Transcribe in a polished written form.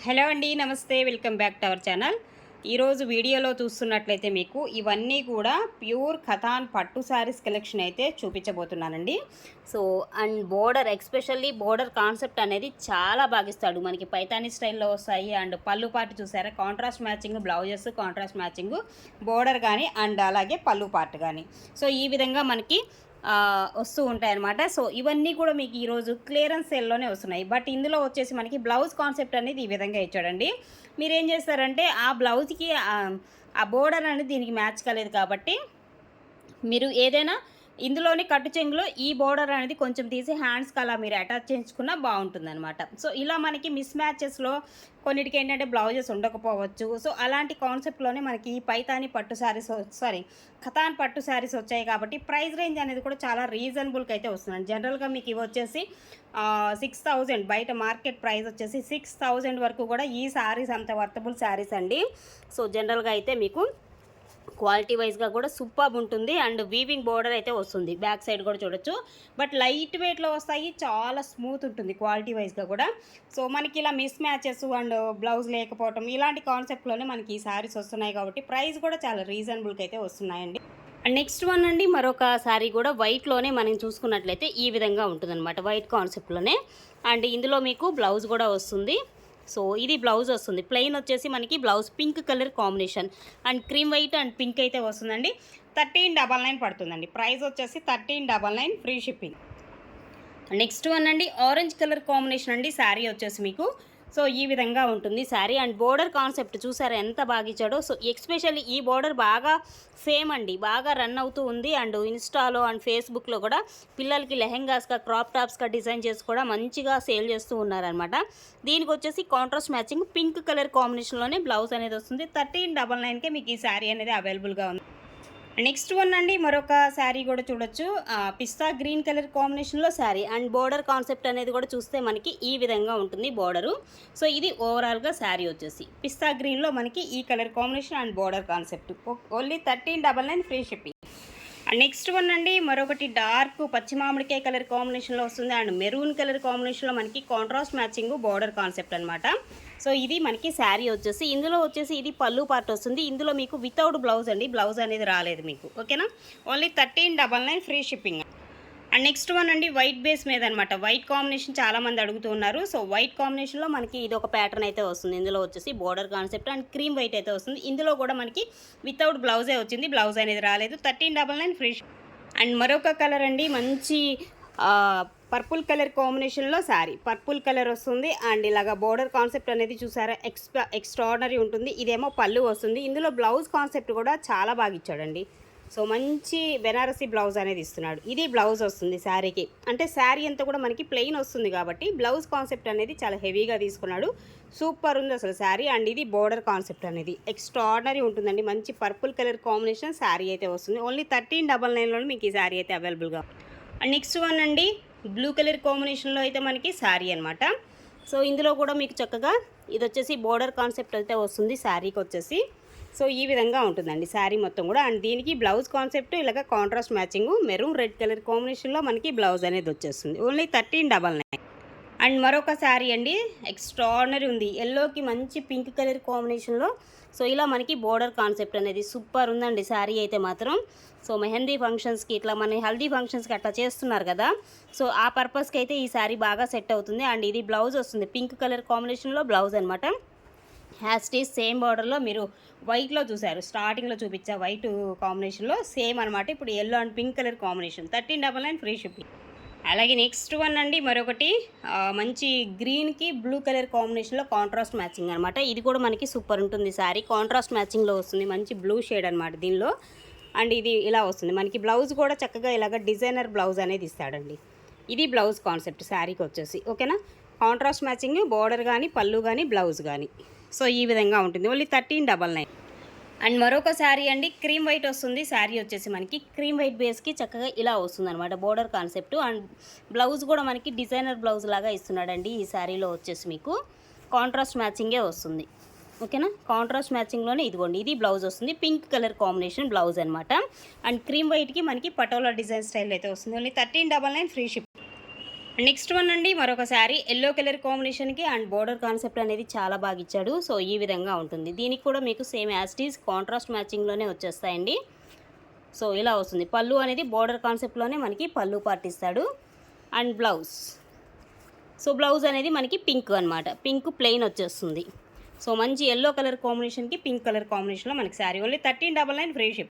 Hello అండి, నమస్తే. Welcome back to our channel. ఈరోజు వీడియోలో చూస్తున్నట్లయితే మీకు ఇవన్నీ కూడా ప్యూర్ ఖతాన్ పట్టు శారీస్ కలెక్షన్ అయితే చూపించబోతున్నానండి. So and border, especially border concept అనేది చాలా బాగిస్తాడు. మనకి పైతానీ స్టైల్లో వస్తాయి. అండ్ పళ్ళు పార్ట్ చూసారా, contrast matching blouses, contrast matching border కానీ అండ్ అలాగే పళ్ళు పార్ట్ కానీ. సో ఈ విధంగా మనకి వస్తూ ఉంటాయన్నమాట. సో ఇవన్నీ కూడా మీకు ఈరోజు క్లియరెన్స్ సేల్లోనే వస్తున్నాయి. బట్ ఇందులో వచ్చేసి మనకి బ్లౌజ్ కాన్సెప్ట్ అనేది ఈ విధంగా ఇచ్చాడండి. మీరేం చేస్తారంటే ఆ బ్లౌజ్కి ఆ బోర్డర్ అనేది దీనికి మ్యాచ్ కాలేదు కాబట్టి మీరు ఏదైనా ఇందులోని కట్టు చెంగులో ఈ బోర్డర్ అనేది కొంచెం తీసి హ్యాండ్స్కి అలా మీరు అటాచ్ చేయించుకున్నా బాగుంటుందన్నమాట. సో ఇలా మనకి మిస్ మ్యాచెస్లో కొన్నిటికి ఏంటంటే బ్లౌజెస్ ఉండకపోవచ్చు. సో అలాంటి కాన్సెప్ట్లోనే మనకి ఈ పైతాని పట్టు శారీస్, ఖతాన్ పట్టు శారీస్ వచ్చాయి కాబట్టి ప్రైస్ రేంజ్ అనేది కూడా చాలా రీజనబుల్కి అయితే వస్తుందండి. జనరల్గా మీకు ఇవి వచ్చేసి 6,000, బయట మార్కెట్ ప్రైస్ వచ్చేసి 6,000 వరకు కూడా ఈ శారీస్ అంత వర్తబుల్ శారీస్ అండి. సో జనరల్గా అయితే మీకు క్వాలిటీ వైజ్గా కూడా సూపర్ ఉంటుంది. అండ్ వీవింగ్ బోర్డర్ అయితే వస్తుంది. బ్యాక్ సైడ్ కూడా చూడొచ్చు. బట్ లైట్ వెయిట్లో వస్తాయి, చాలా స్మూత్ ఉంటుంది క్వాలిటీ వైజ్గా కూడా. సో మనకి ఇలా మిస్ మ్యాచెస్ అండ్ బ్లౌజ్ లేకపోవటం ఇలాంటి కాన్సెప్ట్లోనే మనకి ఈ శారీస్ వస్తున్నాయి కాబట్టి ప్రైస్ కూడా చాలా రీజనబుల్కి అయితే వస్తున్నాయండి. అండ్ నెక్స్ట్ వన్ అండి, మరొక శారీ కూడా వైట్లోనే మనం చూసుకున్నట్లయితే ఈ విధంగా ఉంటుందన్నమాట, వైట్ కాన్సెప్ట్లోనే. అండ్ ఇందులో మీకు బ్లౌజ్ కూడా వస్తుంది. సో ఇది బ్లౌజ్ వస్తుంది. ప్లెయిన్ వచ్చేసి మనకి blouse pink colour combination and cream white and pink అయితే వస్తుందండి. 1399 పడుతుందండి. ప్రైస్ వచ్చేసి 1399, ఫ్రీ షిప్పింగ్. నెక్స్ట్ వన్ అండి, ఆరెంజ్ కలర్ కాంబినేషన్ అండి. శారీ వచ్చేసి మీకు సో ఈ విధంగా ఉంటుంది శారీ. అండ్ బోర్డర్ కాన్సెప్ట్ చూసారా ఎంత బాగా ఇచ్చాడో. సో ఎస్పెషల్లీ ఈ బోర్డర్ బాగా ఫేమ్ అండి, బాగా రన్ అవుతూ ఉంది. అండ్ ఇన్స్టాలో అండ్ ఫేస్బుక్లో కూడా పిల్లలకి లెహెంగాస్గా, క్రాప్ టాప్స్గా డిజైన్ చేసి కూడా మంచిగా సేల్ చేస్తూ ఉన్నారనమాట. దీనికి వచ్చేసి కాంట్రాస్ట్ మ్యాచింగ్ పింక్ కలర్ కాంబినేషన్లోనే బ్లౌజ్ అనేది వస్తుంది. 1399కే మీకు ఈ శారీ అనేది అవైలబుల్గా ఉంది. నెక్స్ట్ వన్ అండి, మరొక శారీ కూడా చూడొచ్చు. పిస్తా గ్రీన్ కలర్ కాంబినేషన్లో శారీ. అండ్ బోర్డర్ కాన్సెప్ట్ అనేది కూడా చూస్తే మనకి ఈ విధంగా ఉంటుంది బోర్డరు. సో ఇది ఓవరాల్గా శారీ వచ్చేసి పిస్తా గ్రీన్లో మనకి ఈ colour combination and border concept. Only 1399, free shipping. And next one అండి, మరొకటి డార్క్ పచ్చి మామిడికాయ కలర్ కాంబినేషన్లో వస్తుంది. అండ్ మెరూన్ కలర్ కాంబినేషన్లో మనకి కాంట్రాస్ట్ మ్యాచింగ్ బోర్డర్ కాన్సెప్ట్ అనమాట. సో ఇది మనకి శారీ వచ్చేసి, ఇందులో వచ్చేసి ఇది పళ్ళు పార్ట్ వస్తుంది. ఇందులో మీకు వితౌట్ బ్లౌజ్ అండి, బ్లౌజ్ అనేది రాలేదు మీకు. ఓకేనా, only 1399, free shipping. And next one అండి, వైట్ బేస్ మీద అనమాట. వైట్ కాంబినేషన్ చాలామంది అడుగుతూ ఉన్నారు. సో వైట్ కాంబినేషన్లో మనకి ఇది ఒక ప్యాటర్న్ అయితే వస్తుంది. ఇందులో వచ్చేసి border concept and cream white అయితే వస్తుంది. ఇందులో కూడా మనకి వితౌట్ బ్లౌజే వచ్చింది, బ్లౌజ్ అనేది రాలేదు. 1399, ఫ్రీ. అండ్ మరొక కలర్ అండి, మంచి పర్పుల్ కలర్ కాంబినేషన్లో శారీ. పర్పుల్ కలర్ వస్తుంది. అండ్ ఇలాగా బోర్డర్ కాన్సెప్ట్ అనేది చూసారా ఎక్స్ట్రాడనరీ ఉంటుంది. ఇదేమో పళ్ళు వస్తుంది. ఇందులో బ్లౌజ్ కాన్సెప్ట్ కూడా చాలా బాగా ఇచ్చాడండి. సో మంచి బెనారసీ బ్లౌజ్ అనేది ఇస్తున్నాడు. ఇది బ్లౌజ్ వస్తుంది శారీకి. అంటే శారీ అంతా కూడా మనకి ప్లెయిన్ వస్తుంది కాబట్టి బ్లౌజ్ కాన్సెప్ట్ అనేది చాలా హెవీగా తీసుకున్నాడు. సూపర్ ఉంది అసలు శారీ. అండ్ ఇది బోర్డర్ కాన్సెప్ట్ అనేది ఎక్స్ట్రాడనరీ ఉంటుందండి. మంచి పర్పుల్ కలర్ కాంబినేషన్ శారీ అయితే వస్తుంది. ఓన్లీ 1399లోనే మీకు ఈ శారీ అయితే అవైలబుల్గా. అండ్ నెక్స్ట్ వన్ అండి, బ్లూ కలర్ కాంబినేషన్లో అయితే మనకి శారీ అనమాట. సో ఇందులో కూడా మీకు చక్కగా ఇది వచ్చేసి బోర్డర్ కాన్సెప్ట్ అయితే వస్తుంది శారీకి వచ్చేసి. సో ఈ విధంగా ఉంటుందండి శారీ మొత్తం కూడా. అండ్ దీనికి బ్లౌజ్ కాన్సెప్ట్ ఇలాగ contrast matching maroon red colour కాంబినేషన్లో మనకి బ్లౌజ్ అనేది వచ్చేస్తుంది. ఓన్లీ 1399. అండ్ మరొక శారీ అండి, ఎక్స్ట్రాడనరీ ఉంది. ఎల్లోకి మంచి పింక్ కలర్ కాంబినేషన్లో. సో ఇలా మనకి బోర్డర్ కాన్సెప్ట్ అనేది సూపర్ ఉందండి శారీ అయితే మాత్రం. సో మెహందీ ఫంక్షన్స్కి, ఇట్లా మన హల్దీ ఫంక్షన్స్కి అట్లా చేస్తున్నారు కదా, సో ఆ పర్పస్కి అయితే ఈ శారీ బాగా సెట్ అవుతుంది. అండ్ ఇది బ్లౌజ్ వస్తుంది పింక్ కలర్ కాంబినేషన్లో బ్లౌజ్ అనమాట. హ్యాస్టీస్ సేమ్ బార్డర్లో మీరు వైట్లో చూసారు, స్టార్టింగ్లో చూపించా వైట్ కాంబినేషన్లో సేమ్ అనమాట. ఇప్పుడు yellow and pink colour combination. 1399, free shipping. అలాగే నెక్స్ట్ వన్ అండి, మరొకటి మంచి గ్రీన్కి బ్లూ కలర్ కాంబినేషన్లో కాంట్రాస్ట్ మ్యాచింగ్ అనమాట. ఇది కూడా మనకి సూపర్ ఉంటుంది శారీ. కాంట్రాస్ట్ మ్యాచింగ్లో వస్తుంది, మంచి బ్లూ షేడ్ అనమాట దీనిలో. అండ్ ఇది ఇలా వస్తుంది మనకి. బ్లౌజ్ కూడా చక్కగా ఇలాగ డిజైనర్ బ్లౌజ్ అనేది ఇస్తాడండి. ఇది బ్లౌజ్ కాన్సెప్ట్ శారీకి వచ్చేసి. ఓకేనా, కాంట్రాస్ట్ మ్యాచింగ్ బోర్డర్ కానీ పళ్ళు కానీ బ్లౌజ్ కానీ. సో ఈ విధంగా ఉంటుంది. ఓన్లీ 1399. అండ్ మరొక శారీ అండి, క్రీమ్ వైట్ వస్తుంది శారీ వచ్చేసి మనకి. క్రీమ్ వైట్ బేస్కి చక్కగా ఇలా వస్తుంది అనమాట బోర్డర్ కాన్సెప్ట్. అండ్ బ్లౌజ్ కూడా మనకి డిజైనర్ బ్లౌజ్ లాగా ఇస్తున్నాడండి ఈ శారీలో వచ్చేసి. మీకు కాంట్రాస్ట్ మ్యాచింగే వస్తుంది. ఓకేనా, కాంట్రాస్ట్ మ్యాచింగ్లోనే ఇదిగోండి ఇది బ్లౌజ్ వస్తుంది. పింక్ కలర్ కాంబినేషన్ బ్లౌజ్ అనమాట. అండ్ క్రీమ్ వైట్కి మనకి పటోలా డిజైన్ స్టైల్ అయితే వస్తుంది. Only 1399, free ship. Next one అండి మరొక శారీ ఎల్లో కలర్ కాంబినేషన్కి అండ్ బోర్డర్ కాన్సెప్ట్ అనేది చాలా బాగా ఇచ్చాడు. సో ఈ విధంగా ఉంటుంది. దీనికి కూడా మీకు same as it is contrast మ్యాచింగ్లోనే వచ్చేస్తాయండి. సో ఇలా వస్తుంది. పళ్ళు అనేది బోర్డర్ కాన్సెప్ట్లోనే మనకి పళ్ళు పార్ట్ ఇస్తాడు. అండ్ బ్లౌజ్, సో బ్లౌజ్ అనేది మనకి పింక్ అనమాట, పింక్ ప్లెయిన్ వచ్చేస్తుంది. సో మంచి ఎల్లో కలర్ కాంబినేషన్కి పింక్ కలర్ కాంబినేషన్లో మనకి శారీ ఓన్లీ 1399 ఫ్రీ షిప్.